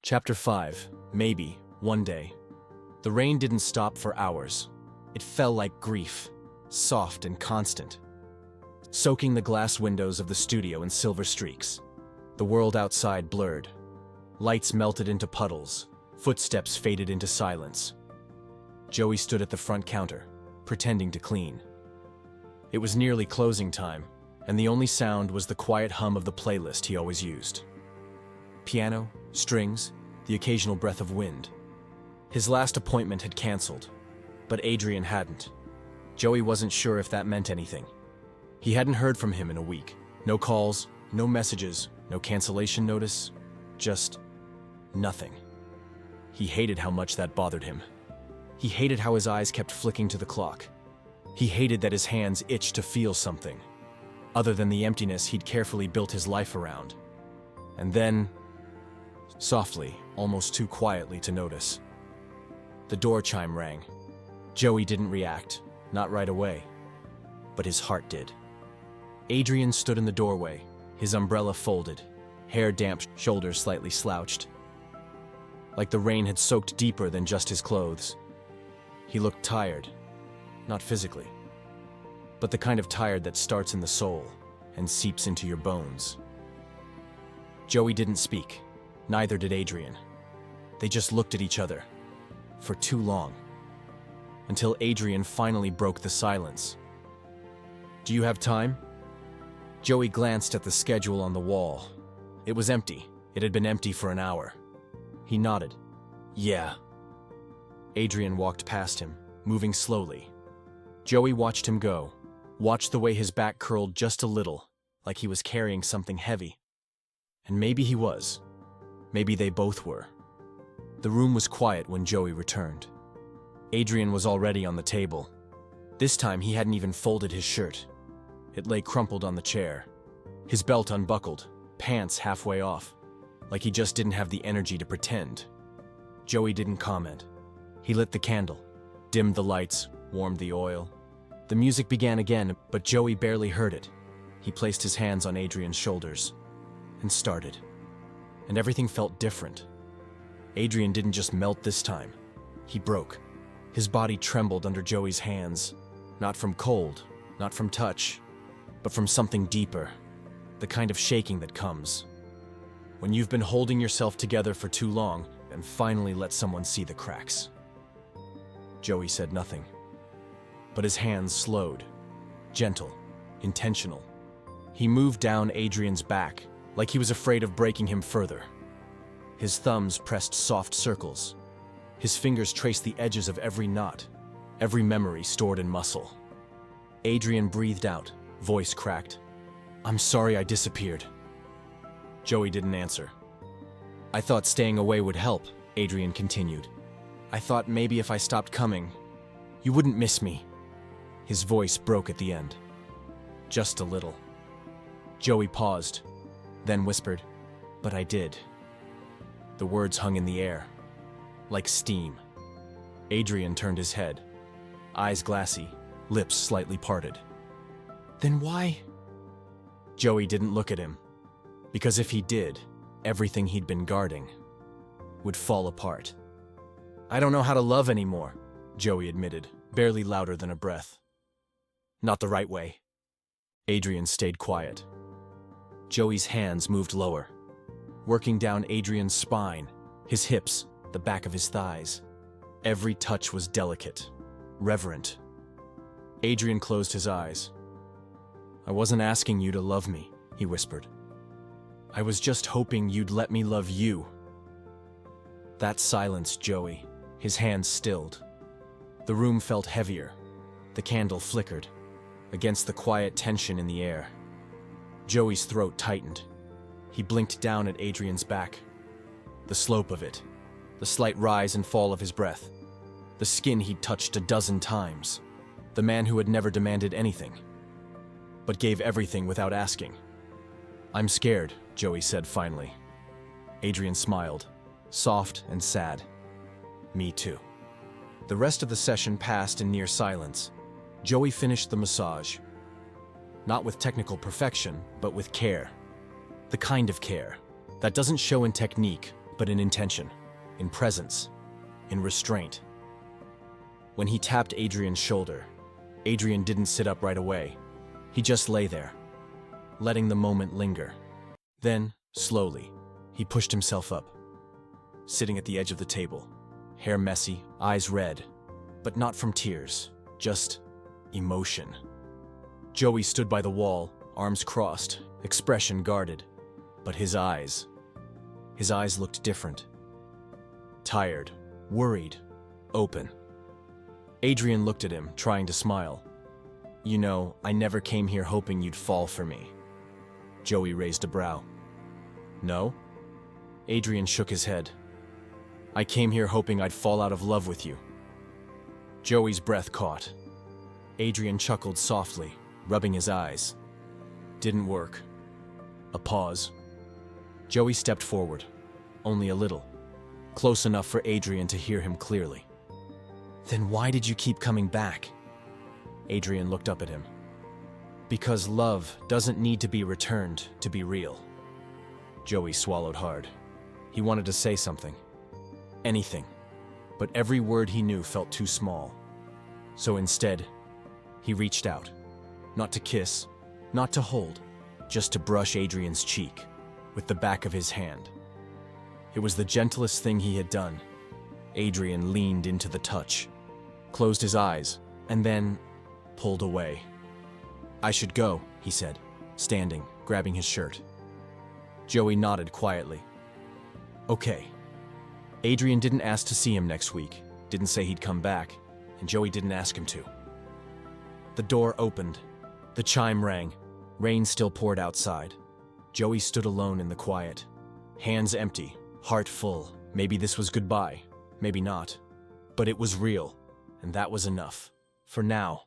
Chapter 5. Maybe, one day. The rain didn't stop for hours. It fell like grief, soft and constant, soaking the glass windows of the studio in silver streaks. The world outside blurred. Lights melted into puddles. Footsteps faded into silence. Joey stood at the front counter, pretending to clean. It was nearly closing time, and the only sound was the quiet hum of the playlist he always used. Piano, strings, the occasional breath of wind. His last appointment had canceled, but Adrian hadn't. Joey wasn't sure if that meant anything. He hadn't heard from him in a week. No calls, no messages, no cancellation notice, just nothing. He hated how much that bothered him. He hated how his eyes kept flicking to the clock. He hated that his hands itched to feel something, other than the emptiness he'd carefully built his life around. And then, softly, almost too quietly to notice, the door chime rang. Joey didn't react, not right away, but his heart did. Adrian stood in the doorway, his umbrella folded, hair damp, shoulders slightly slouched, like the rain had soaked deeper than just his clothes. He looked tired, not physically, but the kind of tired that starts in the soul and seeps into your bones. Joey didn't speak, neither did Adrian. They just looked at each other, for too long, until Adrian finally broke the silence. "Do you have time?" Joey glanced at the schedule on the wall. It was empty. It had been empty for an hour. He nodded. "Yeah." Adrian walked past him, moving slowly. Joey watched him go, watched the way his back curled just a little, like he was carrying something heavy. And maybe he was. Maybe they both were. The room was quiet when Joey returned. Adrian was already on the table. This time he hadn't even folded his shirt. It lay crumpled on the chair. His belt unbuckled, pants halfway off, like he just didn't have the energy to pretend. Joey didn't comment. He lit the candle, dimmed the lights, warmed the oil. The music began again, but Joey barely heard it. He placed his hands on Adrian's shoulders and started. And everything felt different. Adrian didn't just melt this time. He broke. His body trembled under Joey's hands, not from cold, not from touch, but from something deeper, the kind of shaking that comes when you've been holding yourself together for too long and finally let someone see the cracks. Joey said nothing, but his hands slowed, gentle, intentional. He moved down Adrian's back, like he was afraid of breaking him further. His thumbs pressed soft circles. His fingers traced the edges of every knot, every memory stored in muscle. Adrian breathed out, voice cracked. "I'm sorry I disappeared." Joey didn't answer. "I thought staying away would help," Adrian continued. "I thought maybe if I stopped coming, you wouldn't miss me." His voice broke at the end. "Just a little." Joey paused, then whispered, "But I did." The words hung in the air, like steam. Adrian turned his head, eyes glassy, lips slightly parted. "Then why?" Joey didn't look at him, because if he did, everything he'd been guarding would fall apart. "I don't know how to love anymore," Joey admitted, barely louder than a breath. "Not the right way." Adrian stayed quiet. Joey's hands moved lower, working down Adrian's spine, his hips, the back of his thighs. Every touch was delicate, reverent. Adrian closed his eyes. "I wasn't asking you to love me," he whispered. "I was just hoping you'd let me love you." That silenced Joey, his hands stilled. The room felt heavier. The candle flickered against the quiet tension in the air. Joey's throat tightened. He blinked down at Adrian's back. The slope of it, the slight rise and fall of his breath, the skin he'd touched a dozen times, the man who had never demanded anything, but gave everything without asking. "I'm scared," Joey said finally. Adrian smiled, soft and sad. "Me too." The rest of the session passed in near silence. Joey finished the massage. Not with technical perfection, but with care. The kind of care that doesn't show in technique, but but in intention, in presence, in restraint. When he tapped Adrian's shoulder, Adrian didn't sit up right away. He just lay there, letting the moment linger. Then, slowly, he pushed himself up, sitting at the edge of the table, hair messy, eyes red, but not from tears, just emotion. Joey stood by the wall, arms crossed, expression guarded, but his eyes looked different. Tired, worried, open. Adrian looked at him, trying to smile. "You know, I never came here hoping you'd fall for me." Joey raised a brow. "No?" Adrian shook his head. "I came here hoping I'd fall out of love with you." Joey's breath caught. Adrian chuckled softly, rubbing his eyes. "Didn't work." A pause. Joey stepped forward, only a little, close enough for Adrian to hear him clearly. "Then why did you keep coming back?" Adrian looked up at him. "Because love doesn't need to be returned to be real." Joey swallowed hard. He wanted to say something. Anything. But every word he knew felt too small. So instead, he reached out. Not to kiss, not to hold, just to brush Adrian's cheek with the back of his hand. It was the gentlest thing he had done. Adrian leaned into the touch, closed his eyes, and then pulled away. "I should go," he said, standing, grabbing his shirt. Joey nodded quietly. "Okay." Adrian didn't ask to see him next week, didn't say he'd come back, and Joey didn't ask him to. The door opened. The chime rang. Rain still poured outside. Joey stood alone in the quiet, hands empty, heart full. Maybe this was goodbye, maybe not. But it was real, and that was enough. For now.